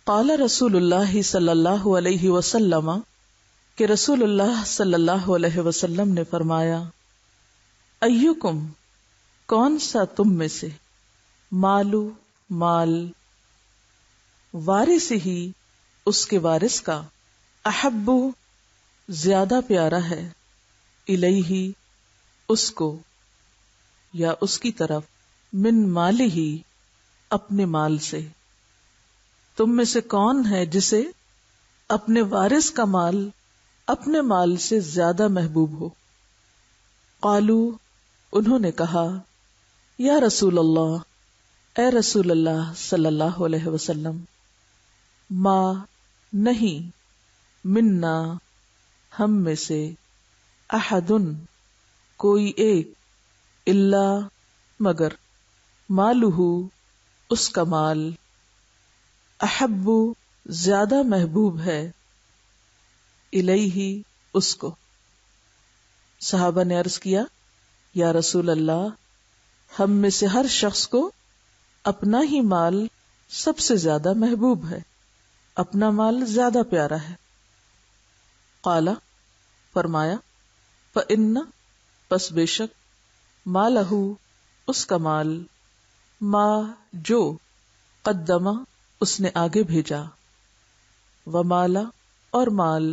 قال رسول اللہ صلی اللہ علیہ وسلم کہ رسول اللہ صلی اللہ علیہ وسلم نے فرمایا، ایکم کون سا تم میں سے، مالو مال، وارث ہی اس کے وارث کا، احب زیادہ پیارا ہے، الیہ اس کو یا اس کی طرف، من مالی ہی اپنے مال سے۔ تم میں سے کون ہے جسے اپنے وارث کا مال اپنے مال سے زیادہ محبوب ہو؟ قالو انہوں نے کہا، یا رسول اللہ، اے رسول اللہ صلی اللہ علیہ وسلم، ما نہیں، منا ہم میں سے، احدن کوئی ایک، الا مگر، مالہ اس کا مال، احب زیادہ محبوب ہے، الیہ اس کو۔ صحابہ نے عرض کیا، یا رسول اللہ، ہم میں سے ہر شخص کو اپنا ہی مال سب سے زیادہ محبوب ہے، اپنا مال زیادہ پیارا ہے۔ قال فرمایا، فإن پس بے شک، مالہ اس کا مال، ما جو، قدم اس نے آگے بھیجا، ومالا اور مال،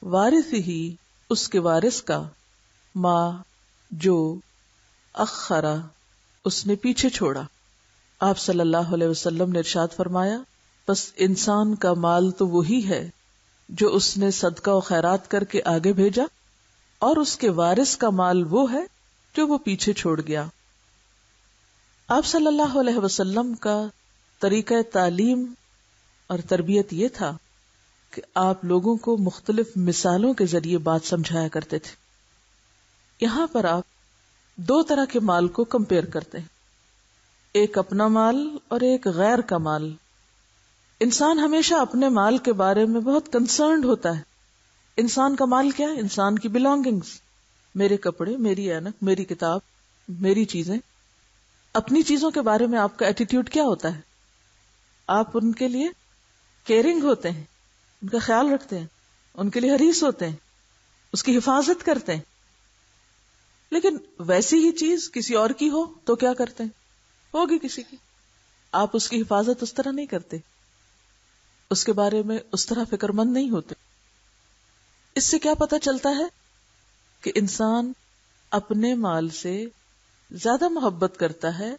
وارث ہی اس کے وارث کا، ما جو، اخرا اس نے پیچھے چھوڑا۔ آپ صلی اللہ علیہ وسلم نے ارشاد فرمایا، بس انسان کا مال تو وہی ہے جو اس نے صدقہ و خیرات کر کے آگے بھیجا، اور اس کے وارث کا مال وہ ہے جو وہ پیچھے چھوڑ گیا۔ آپ صلی اللہ علیہ وسلم کا طریقہ تعلیم اور تربیت یہ تھا کہ آپ لوگوں کو مختلف مثالوں کے ذریعے بات سمجھایا کرتے تھے۔ یہاں پر آپ دو طرح کے مال کو کمپیئر کرتے ہیں، ایک اپنا مال اور ایک غیر کا مال۔ انسان ہمیشہ اپنے مال کے بارے میں بہت کنسرنڈ ہوتا ہے۔ انسان کا مال کیا ہے؟ انسان کی بلانگنگز، میرے کپڑے، میری اینک، میری کتاب، میری چیزیں۔ اپنی چیزوں کے بارے میں آپ کا ایٹیٹیوڈ کیا ہوتا ہے؟ آپ ان کے لیے کیئرنگ ہوتے ہیں، ان کا خیال رکھتے ہیں، ان کے لیے حریص ہوتے ہیں، اس کی حفاظت کرتے ہیں۔ لیکن ویسی ہی چیز کسی اور کی ہو تو کیا کرتے ہیں؟ ہوگی کسی کی، آپ اس کی حفاظت اس طرح نہیں کرتے، اس کے بارے میں اس طرح فکر مند نہیں ہوتے۔ اس سے کیا پتہ چلتا ہے کہ انسان اپنے مال سے زیادہ محبت کرتا ہے،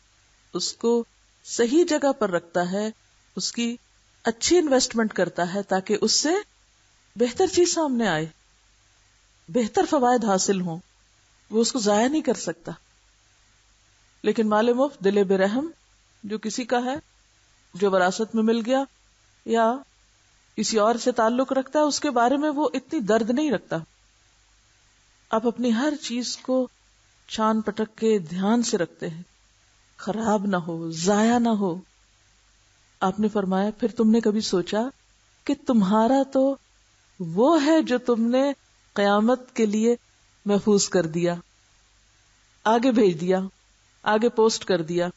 اس کو صحیح جگہ پر رکھتا ہے، اس کی اچھی انویسٹمنٹ کرتا ہے تاکہ اس سے بہتر چیز سامنے آئے، بہتر فوائد حاصل ہوں، وہ اس کو ضائع نہیں کر سکتا۔ لیکن مال مفت، دل بے رحم جو کسی کا ہے، جو وراثت میں مل گیا یا کسی اور سے تعلق رکھتا ہے، اس کے بارے میں وہ اتنی درد نہیں رکھتا۔ آپ اپنی ہر چیز کو چھان پٹک کے دھیان سے رکھتے ہیں، خراب نہ ہو، ضائع نہ ہو۔ آپ نے فرمایا، پھر تم نے کبھی سوچا کہ تمہارا تو وہ ہے جو تم نے قیامت کے لیے محفوظ کر دیا، آگے بھیج دیا، آگے پوسٹ کر دیا،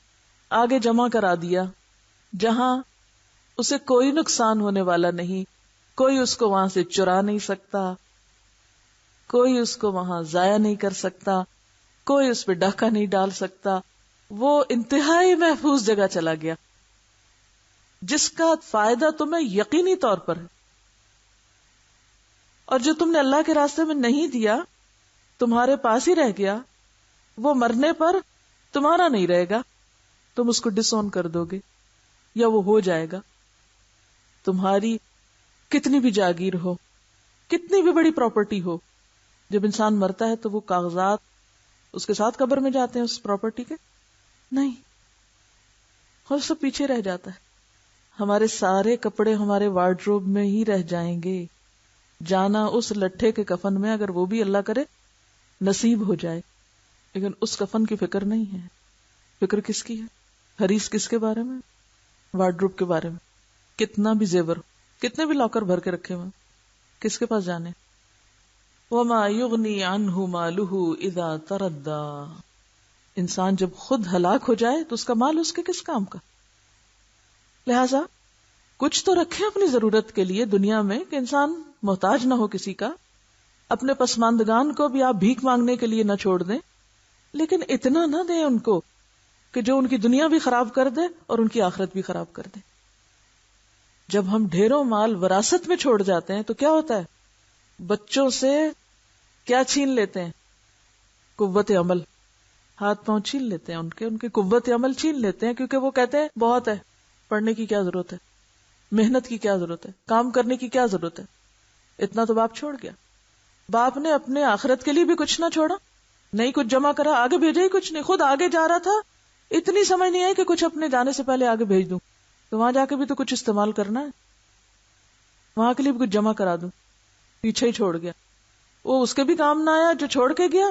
آگے جمع کرا دیا، جہاں اسے کوئی نقصان ہونے والا نہیں، کوئی اس کو وہاں سے چرا نہیں سکتا، کوئی اس کو وہاں ضائع نہیں کر سکتا، کوئی اس پہ ڈاکہ نہیں ڈال سکتا، وہ انتہائی محفوظ جگہ چلا گیا، جس کا فائدہ تمہیں یقینی طور پر ہے۔ اور جو تم نے اللہ کے راستے میں نہیں دیا، تمہارے پاس ہی رہ گیا، وہ مرنے پر تمہارا نہیں رہے گا، تم اس کو ڈس اون کر دو گے یا وہ ہو جائے گا۔ تمہاری کتنی بھی جاگیر ہو، کتنی بھی بڑی پراپرٹی ہو، جب انسان مرتا ہے تو وہ کاغذات اس کے ساتھ قبر میں جاتے ہیں اس پراپرٹی کے؟ نہیں، اور سب پیچھے رہ جاتا ہے۔ ہمارے سارے کپڑے ہمارے وارڈروب میں ہی رہ جائیں گے، جانا اس لٹھے کے کفن میں، اگر وہ بھی اللہ کرے نصیب ہو جائے، لیکن اس کفن کی فکر نہیں ہے۔ فکر کس کی ہے؟ حریص کس کے بارے میں؟ وارڈروب کے بارے میں۔ کتنا بھی زیور، کتنے بھی لاکر بھر کے رکھے ہوئے، کس کے پاس جانے؟ وَمَا يُغْنِي عَنْهُ مَالُهُ إِذَا تَرَدَّى۔ انسان جب خود ہلاک ہو جائے تو اس کا مال اس کے کس کام کا؟ لہذا کچھ تو رکھیں اپنی ضرورت کے لیے دنیا میں کہ انسان محتاج نہ ہو کسی کا. اپنے پسماندگان کو بھی آپ بھیک مانگنے کے لیے نہ چھوڑ دیں، لیکن اتنا نہ دیں ان کو کہ جو ان کی دنیا بھی خراب کر دے اور ان کی آخرت بھی خراب کر دے. جب ہم ڈھیروں مال وراثت میں چھوڑ جاتے ہیں تو کیا ہوتا ہے؟ بچوں سے کیا چھین لیتے ہیں؟ قوت عمل. ہاتھ پاؤں چھین لیتے ہیں ان کی قوت عمل چھین لیتے ہیں، کیونکہ وہ کہتے ہیں بہت ہے، پڑھنے کی کیا ضرورت ہے، محنت کی کیا ضرورت ہے، کام کرنے کی کیا ضرورت ہے. اتنا تو باپ چھوڑ گیا. باپ نے اپنے آخرت کے لیے بھی کچھ نہ چھوڑا، نہیں کچھ جمع کرا، آگے بھیجا ہی کچھ نہیں. خود آگے جا رہا تھا، اتنی سمجھ نہیں آئی کہ کچھ اپنے جانے سے پہلے آگے بھیج دوں، تو وہاں جا کے بھی تو کچھ استعمال کرنا ہے، وہاں کے لیے بھی کچھ جمع کرا دوں. پیچھے ہی چھوڑ گیا. وہ اس کے بھی کام نہ آیا جو چھوڑ کے گیا،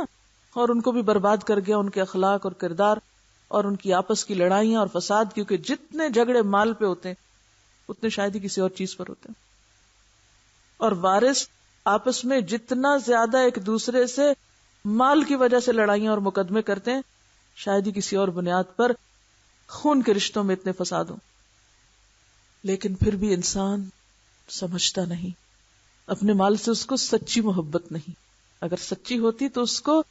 اور ان کو بھی برباد کر گیا، ان کے اخلاق اور کردار اور ان کی آپس کی لڑائیاں اور فساد. کیونکہ جتنے جھگڑے مال پہ ہوتے ہیں اتنے شاید ہی کسی اور چیز پر ہوتے ہیں. اور وارث آپس میں جتنا زیادہ ایک دوسرے سے مال کی وجہ سے لڑائیاں اور مقدمے کرتے ہیں، شاید ہی کسی اور بنیاد پر خون کے رشتوں میں اتنے فساد ہوں. لیکن پھر بھی انسان سمجھتا نہیں، اپنے مال سے اس کو سچی محبت نہیں. اگر سچی ہوتی تو اس کو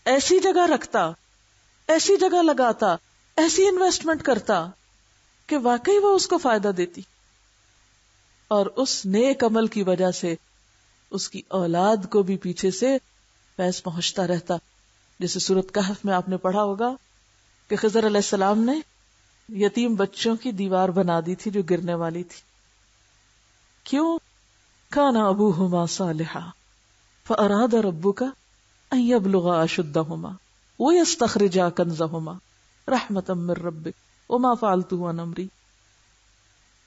ایسی جگہ رکھتا، ایسی جگہ لگاتا، ایسی انویسٹمنٹ کرتا کہ واقعی وہ اس کو فائدہ دیتی، اور اس نیک عمل کی وجہ سے اس کی اولاد کو بھی پیچھے سے فیض پہنچتا رہتا. جیسے سورۃ کہف میں آپ نے پڑھا ہوگا کہ خضر علیہ السلام نے یتیم بچوں کی دیوار بنا دی تھی جو گرنے والی تھی. کیوں؟ کان ابوہما صالحا فاراد ربک ان یبلغا اشدہما ویستخرجا کنزہما رحمتا من ربک وما فعلتہ عن امری.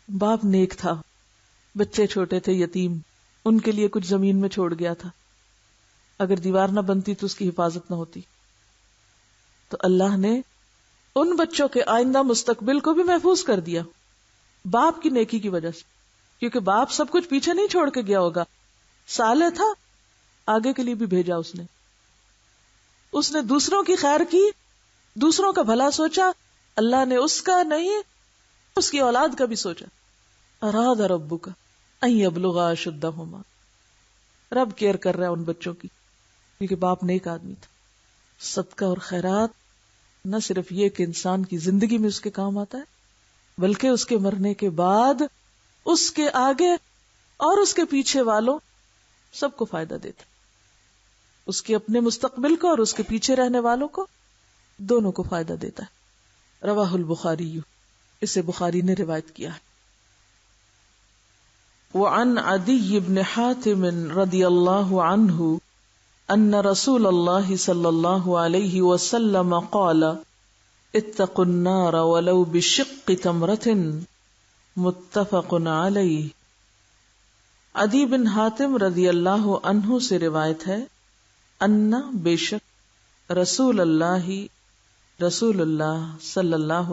باپ نیک تھا، بچے چھوٹے تھے، یتیم، ان کے لیے کچھ زمین میں چھوڑ گیا تھا. اگر دیوار نہ بنتی تو اس کی حفاظت نہ ہوتی. تو اللہ نے ان بچوں کے آئندہ مستقبل کو بھی محفوظ کر دیا باپ کی نیکی کی وجہ سے. کیونکہ باپ سب کچھ پیچھے نہیں چھوڑ کے گیا ہوگا، صالح تھا، آگے کے لیے بھی بھیجا اس نے دوسروں کی خیر کی، دوسروں کا بھلا سوچا. اللہ نے اس کا نہیں، اس کی اولاد کا بھی سوچا. اراد ربک ان یبلغا اشدہما. رب کیئر کر رہا ہے ان بچوں کی، کیونکہ باپ نیک آدمی تھا. صدقہ اور خیرات نہ صرف یہ کہ انسان کی زندگی میں اس کے کام آتا ہے، بلکہ اس کے مرنے کے بعد اس کے آگے اور اس کے پیچھے والوں سب کو فائدہ دیتا، اس کے اپنے مستقبل کو اور اس کے پیچھے رہنے والوں کو، دونوں کو فائدہ دیتا ہے. رواہ البخاری، اسے بخاری نے روایت کیا ہے. وعن عدی بن حاتم رضی اللہ عنہ ان رسول اللہ صلی اللہ علیہ وسلم قال اتقوا النار ولو بشق تمرة متفق علیہ. عدی بن حاتم رضی اللہ عنہ سے روایت ہے، ان بے شک رسول اللہ صلی اللہ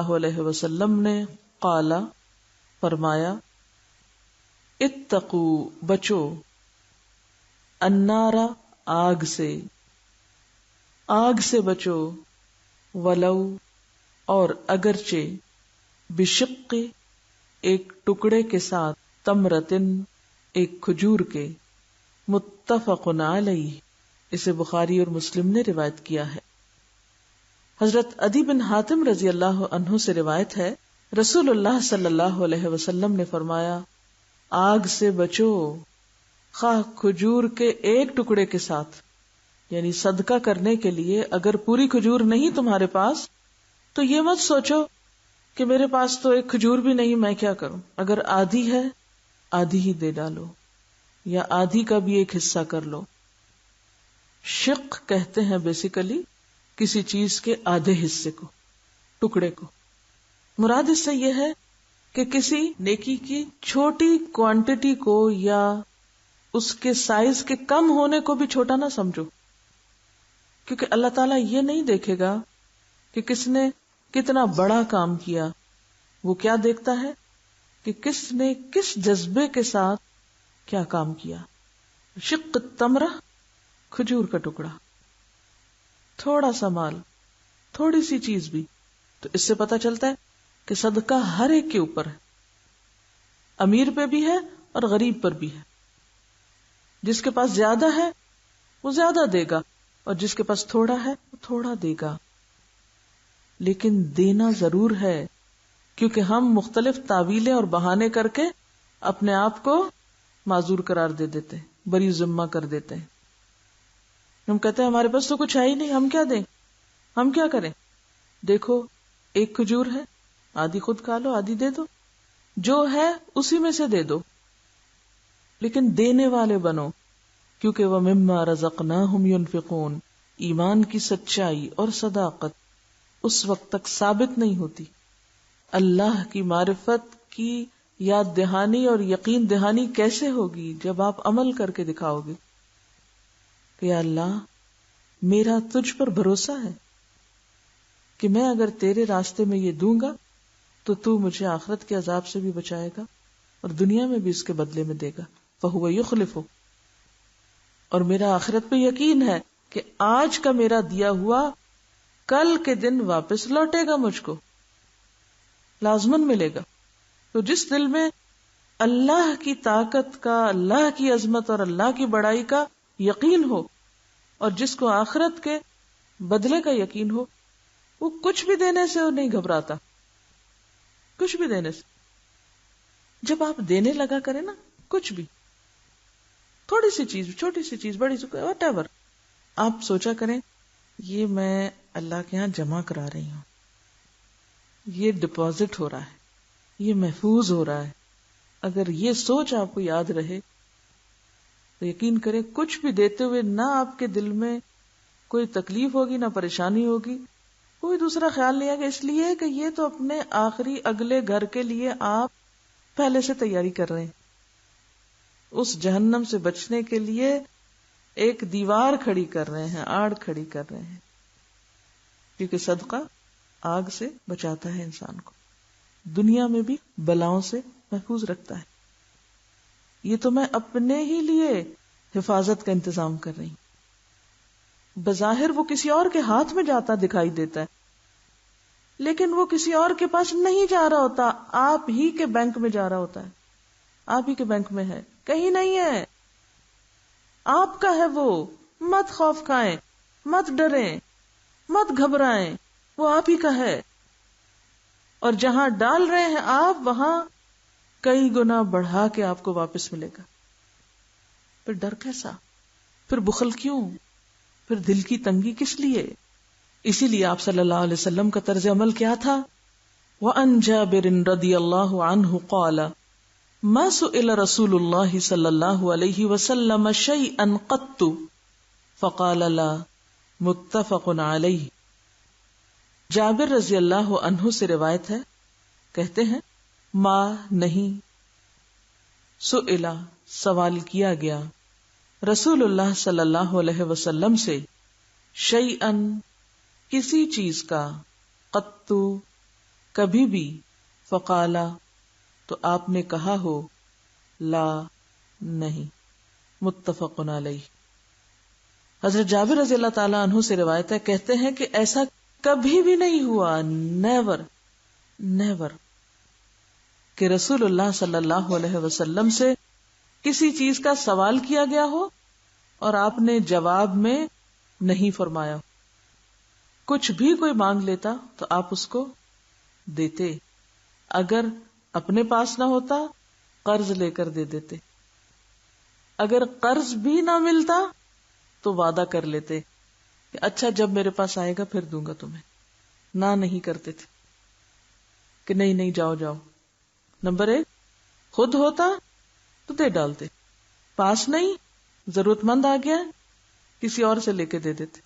علیہ وسلم نے قال فرمایا، اتقو بچو، النار آگ سے بچو، ولو اور اگرچہ، بشق ایک ٹکڑے کے ساتھ، تمرتن ایک کھجور کے، متفق علیہ اسے بخاری اور مسلم نے روایت کیا ہے. حضرت عدی بن حاتم رضی اللہ عنہ سے روایت ہے، رسول اللہ صلی اللہ علیہ وسلم نے فرمایا، آگ سے بچو، خواہ کھجور کے ایک ٹکڑے کے ساتھ. یعنی صدقہ کرنے کے لیے اگر پوری کھجور نہیں تمہارے پاس تو یہ مت سوچو کہ میرے پاس تو ایک کھجور بھی نہیں، میں کیا کروں. اگر آدھی ہے آدھی ہی دے ڈالو، یا آدھی کا بھی ایک حصہ کر لو. شق کہتے ہیں بیسیکلی کسی چیز کے آدھے حصے کو، ٹکڑے کو. مراد اس سے یہ ہے کہ کسی نیکی کی چھوٹی کوانٹٹی کو یا اس کے سائز کے کم ہونے کو بھی چھوٹا نہ سمجھو، کیونکہ اللہ تعالیٰ یہ نہیں دیکھے گا کہ کس نے کتنا بڑا کام کیا. وہ کیا دیکھتا ہے کہ کس نے کس جذبے کے ساتھ کیا کام کیا. شق تمرہ، کھجور کا ٹکڑا، تھوڑا سا مال، تھوڑی سی چیز بھی. تو اس سے پتہ چلتا ہے کہ صدقہ ہر ایک کے اوپر ہے، امیر پہ بھی ہے اور غریب پر بھی ہے. جس کے پاس زیادہ ہے وہ زیادہ دے گا اور جس کے پاس تھوڑا ہے وہ تھوڑا دے گا، لیکن دینا ضرور ہے، کیونکہ ہم مختلف تعویلیں اور بہانے کر کے اپنے آپ کو معذور قرار دے دیتے ہیں، بری ذمہ کر دیتے ہیں. ہم کہتے ہیں ہمارے پاس تو کچھ ہے ہی نہیں، ہم کیا دیں، ہم کیا کریں. دیکھو ایک کھجور ہے، آدھی خود کھا لو، آدھی دے دو، جو ہے اسی میں سے دے دو، لیکن دینے والے بنو، کیونکہ وَمِمَّا رَزَقْنَاهُمْ يُنْفِقُونَ. ایمان کی سچائی اور صداقت اس وقت تک ثابت نہیں ہوتی، اللہ کی معرفت کی یاد دہانی اور یقین دہانی کیسے ہوگی جب آپ عمل کر کے دکھاؤ گے کہ یا اللہ میرا تجھ پر بھروسہ ہے کہ میں اگر تیرے راستے میں یہ دوں گا تو مجھے آخرت کے عذاب سے بھی بچائے گا اور دنیا میں بھی اس کے بدلے میں دے گا. فَهُوَ يُخْلِفُ. اور میرا آخرت پہ یقین ہے کہ آج کا میرا دیا ہوا کل کے دن واپس لوٹے گا، مجھ کو لازمن ملے گا. تو جس دل میں اللہ کی طاقت کا، اللہ کی عظمت اور اللہ کی بڑائی کا یقین ہو، اور جس کو آخرت کے بدلے کا یقین ہو، وہ کچھ بھی دینے سے وہ نہیں گھبراتا، کچھ بھی دینے سے. جب آپ دینے لگا کریں نا کچھ بھی، تھوڑی سی چیز، چھوٹی سی چیز، بڑی سی، واٹ ایور، آپ سوچا کریں یہ میں اللہ کے ہاں جمع کرا رہی ہوں، یہ ڈپازٹ ہو رہا ہے، یہ محفوظ ہو رہا ہے. اگر یہ سوچ آپ کو یاد رہے تو یقین کریں کچھ بھی دیتے ہوئے نہ آپ کے دل میں کوئی تکلیف ہوگی، نہ پریشانی ہوگی، کوئی دوسرا خیال نہیں آئے گا، اس لیے کہ یہ تو اپنے آخری اگلے گھر کے لیے آپ پہلے سے تیاری کر رہے ہیں. اس جہنم سے بچنے کے لیے ایک دیوار کھڑی کر رہے ہیں، آڑ کھڑی کر رہے ہیں، کیونکہ صدقہ آگ سے بچاتا ہے انسان کو، دنیا میں بھی بلاؤں سے محفوظ رکھتا ہے. یہ تو میں اپنے ہی لیے حفاظت کا انتظام کر رہی ہوں. بظاہر وہ کسی اور کے ہاتھ میں جاتا دکھائی دیتا ہے، لیکن وہ کسی اور کے پاس نہیں جا رہا ہوتا، آپ ہی کے بینک میں جا رہا ہوتا ہے، آپ ہی کے بینک میں ہے، کہیں نہیں ہے، آپ کا ہے. وہ مت خوف کھائیں، مت ڈریں، مت گھبرائیں، وہ آپ ہی کا ہے. اور جہاں ڈال رہے ہیں آپ، وہاں کئی گنا بڑھا کے آپ کو واپس ملے گا. پھر ڈر کیسا، پھر بخل کیوں، پھر دل کی تنگی کس لیے؟ اسی لیے آپ صلی اللہ علیہ وسلم کا طرز عمل کیا تھا؟ وَعَنْ جَابِرٍ رَضِيَ اللَّهُ عَنْهُ قَالَ مَا سُئِلَ رَسُولُ اللَّهِ صلی اللہ علیہ وسلم شَيْئًا قَطُّ فَقَالَ لَا. متفق علیہ. جابر رضی اللہ عنہ سے روایت ہے، کہتے ہیں ما نہیں، سئلہ سوال کیا گیا، رسول اللہ صلی اللہ علیہ وسلم سے، شیئن کسی چیز کا، قط کبھی بھی، فقالا تو آپ نے کہا ہو، لا نہیں. متفق علیہ. حضرت جابر رضی اللہ تعالیٰ عنہ سے روایت ہے، کہتے ہیں کہ ایسا کبھی بھی نہیں ہوا، نیور نیور، کہ رسول اللہ صلی اللہ علیہ وسلم سے کسی چیز کا سوال کیا گیا ہو اور آپ نے جواب میں نہیں فرمایا. کچھ بھی کوئی مانگ لیتا تو آپ اس کو دیتے، اگر اپنے پاس نہ ہوتا قرض لے کر دے دیتے، اگر قرض بھی نہ ملتا تو وعدہ کر لیتے کہ اچھا جب میرے پاس آئے گا پھر دوں گا تمہیں. نہ نہیں کرتے تھے کہ نہیں نہیں جاؤ جاؤ. نمبر 1 خود ہوتا تو دے ڈالتے، پاس نہیں، ضرورت مند آ گیا کسی اور سے لے کے دے دیتے،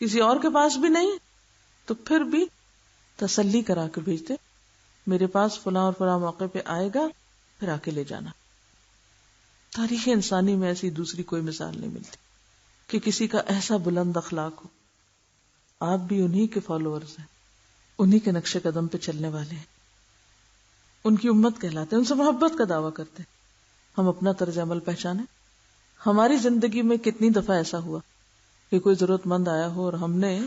کسی اور کے پاس بھی نہیں تو پھر بھی تسلی کرا کے بھیجتے، میرے پاس فلاں اور فلاں موقع پہ آئے گا پھر آ کے لے جانا. تاریخ انسانی میں ایسی دوسری کوئی مثال نہیں ملتی کہ کسی کا ایسا بلند اخلاق ہو. آپ بھی انہی کے فالوورز ہیں، انہی کے نقش قدم پہ چلنے والے ہیں، ان کی امت کہلاتے ہیں، ان سے محبت کا دعویٰ کرتے ہیں. ہم اپنا طرز عمل پہچانیں. ہماری زندگی میں کتنی دفعہ ایسا ہوا کہ کوئی ضرورت مند آیا ہو اور ہم نے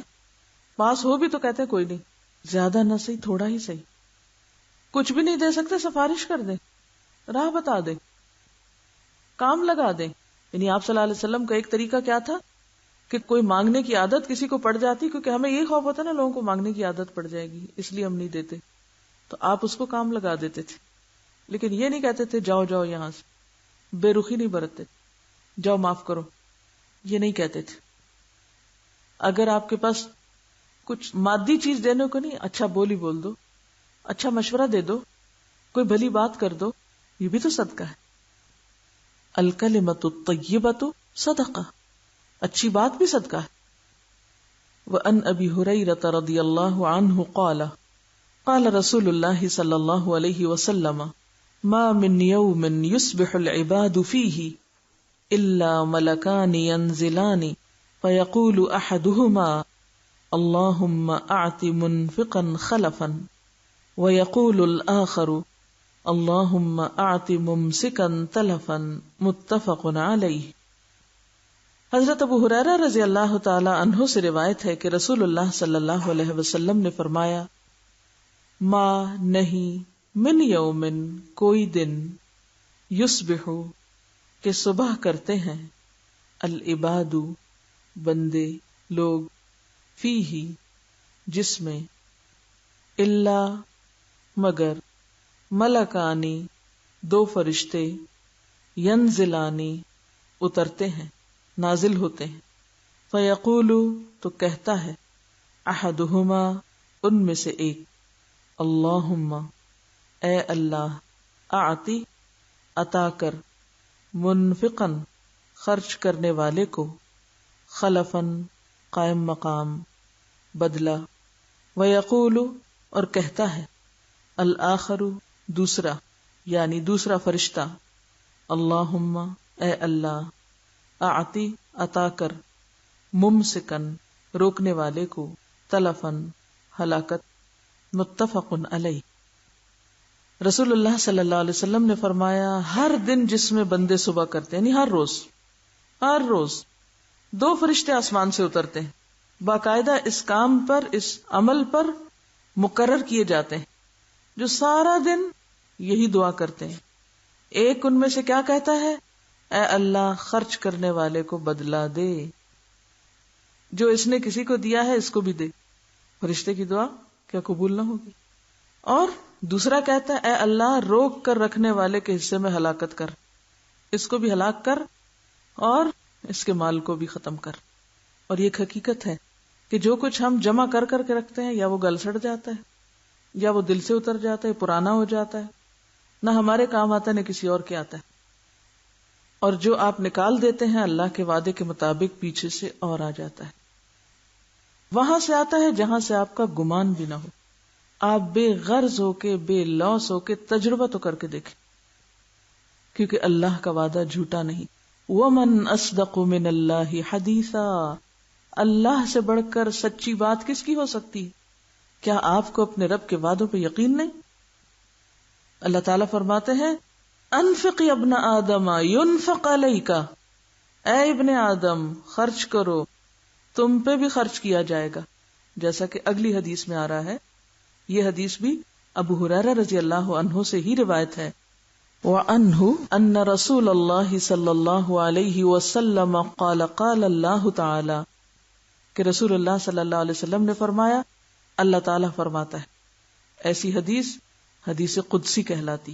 پاس ہو بھی تو کہتے ہیں کوئی نہیں، زیادہ نہ صحیح، تھوڑا ہی صحیح. کچھ بھی نہیں دے سکتے، سفارش کر دیں، راہ بتا دیں، کام لگا دیں. یعنی آپ صلی اللہ علیہ وسلم کا ایک طریقہ کیا تھا کہ کوئی مانگنے کی عادت کسی کو پڑ جاتی، کیونکہ ہمیں یہ خوف ہوتا ہے نا لوگوں کو مانگنے کی عادت پڑ جائے گی اس لیے ہم نہیں دیتے، تو آپ اس کو کام لگا دیتے تھے. لیکن یہ نہیں کہتے تھے جاؤ جاؤ یہاں سے، بے رخی نہیں برتتے، جاؤ معاف کرو، یہ نہیں کہتے تھے. اگر آپ کے پاس کچھ مادی چیز دینے کو نہیں، اچھا بولی بول دو، اچھا مشورہ دے دو، کوئی بھلی بات کر دو، یہ بھی تو صدقہ ہے. الکلمۃ الطیبۃ صدقہ، اچھی بات بھی صدقہ ہے. وعن ابی ہریرہ رضی اللہ عنہ قال قال رسول اللہ صلی اللہ علیہ وسلم ما من یوم یصبح العباد فیہ الا ملکان ینزلان فیقول احدہما اللہم اعط منفقا خلفا ویقول الآخر اللہم اعط ممسکا تلفا متفق علیہ. حضرت ابو ہریرہ رضی اللہ تعالی عنہ سے روایت ہے کہ رسول اللہ صلی اللہ علیہ وسلم نے فرمایا ما نہیں من یومن کوئی دن یصبح کہ صبح کرتے ہیں العباد بندے لوگ فیہ جس میں الا مگر ملکانی دو فرشتے ینزلانی اترتے ہیں نازل ہوتے ہیں فیقول تو کہتا ہے احدہما ان میں سے ایک اللہم اے اللہ اعطی عطا کر منفقن خرچ کرنے والے کو خلفن قائم مقام بدلہ ویقول اور کہتا ہے الآخر دوسرا یعنی دوسرا فرشتہ اللہم اے اللہ اعطی عطا کر ممسکن روکنے والے کو تلفن ہلاکت. متفق علیہ. رسول اللہ صلی اللہ علیہ وسلم نے فرمایا ہر دن جس میں بندے صبح کرتے ہیں، یعنی ہر روز دو فرشتے آسمان سے اترتے ہیں، باقاعدہ اس کام پر اس عمل پر مقرر کیے جاتے ہیں، جو سارا دن یہی دعا کرتے ہیں. ایک ان میں سے کیا کہتا ہے اے اللہ خرچ کرنے والے کو بدلہ دے، جو اس نے کسی کو دیا ہے اس کو بھی دے. فرشتے کی دعا کیا قبول نہ ہوگی؟ اور دوسرا کہتا ہے اے اللہ روک کر رکھنے والے کے حصے میں ہلاکت کر، اس کو بھی ہلاک کر اور اس کے مال کو بھی ختم کر. اور یہ حقیقت ہے کہ جو کچھ ہم جمع کر کر کے رکھتے ہیں یا وہ گل سڑ جاتا ہے یا وہ دل سے اتر جاتا ہے، پرانا ہو جاتا ہے، نہ ہمارے کام آتا ہے نہ کسی اور کے آتا ہے. اور جو آپ نکال دیتے ہیں اللہ کے وعدے کے مطابق پیچھے سے اور آ جاتا ہے، وہاں سے آتا ہے جہاں سے آپ کا گمان بھی نہ ہو. آپ بے غرض ہو کے بے لوث ہو کے تجربہ تو کر کے دیکھیں، کیونکہ اللہ کا وعدہ جھوٹا نہیں. وَمَنْ أَصْدَقُ مِنَ اللَّهِ حَدِيثًا، اللہ سے بڑھ کر سچی بات کس کی ہو سکتی؟ کیا آپ کو اپنے رب کے وعدوں پہ یقین نہیں؟ اللہ تعالیٰ فرماتے ہیں انفق یا ابن آدم ينفق علیک، اے ابن آدم خرچ کرو تم پہ بھی خرچ کیا جائے گا. جیسا کہ اگلی حدیث میں آ رہا ہے، یہ حدیث بھی ابو ہریرہ رضی اللہ عنہ سے ہی روایت ہے. وعنہ ان رسول اللہ صلی اللہ علیہ وسلم قال قال اللہ تعالی، کہ رسول اللہ صلی اللہ علیہ وسلم نے فرمایا اللہ تعالیٰ فرماتا ہے. ایسی حدیث قدسی کہلاتی.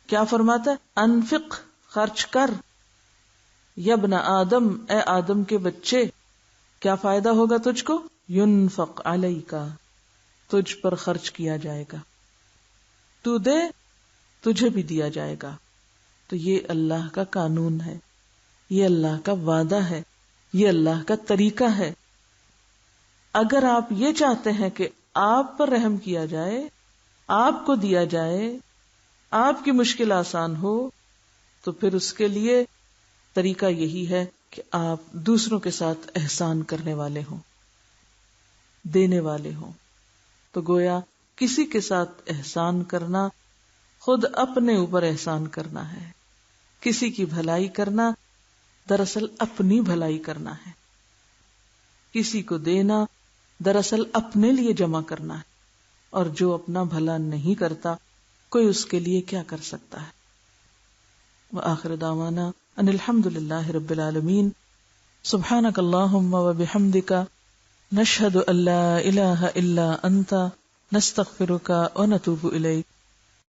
کیا فرماتا ہے؟ انفق خرچ کر، یبن آدم اے آدم کے بچے، کیا فائدہ ہوگا تجھ کو؟ ینفق علیکا، تجھ پر خرچ کیا جائے گا، تو دے تجھے بھی دیا جائے گا. تو یہ اللہ کا قانون ہے، یہ اللہ کا وعدہ ہے، یہ اللہ کا طریقہ ہے. اگر آپ یہ چاہتے ہیں کہ آپ پر رحم کیا جائے، آپ کو دیا جائے، آپ کی مشکل آسان ہو، تو پھر اس کے لیے طریقہ یہی ہے کہ آپ دوسروں کے ساتھ احسان کرنے والے ہوں، دینے والے ہوں. تو گویا کسی کے ساتھ احسان کرنا خود اپنے اوپر احسان کرنا ہے. کسی کی بھلائی کرنا دراصل اپنی بھلائی کرنا ہے. کسی کو دینا دراصل اپنے لیے جمع کرنا ہے. اور جو اپنا بھلا نہیں کرتا کوئی اس کے لیے کیا کر سکتا ہے. وآخر دعوانا ان الحمد للہ رب العالمین. سبحانک اللہم وبحمدک نشہد ان لا الہ الا انت نستغفرک ونتوب الیک.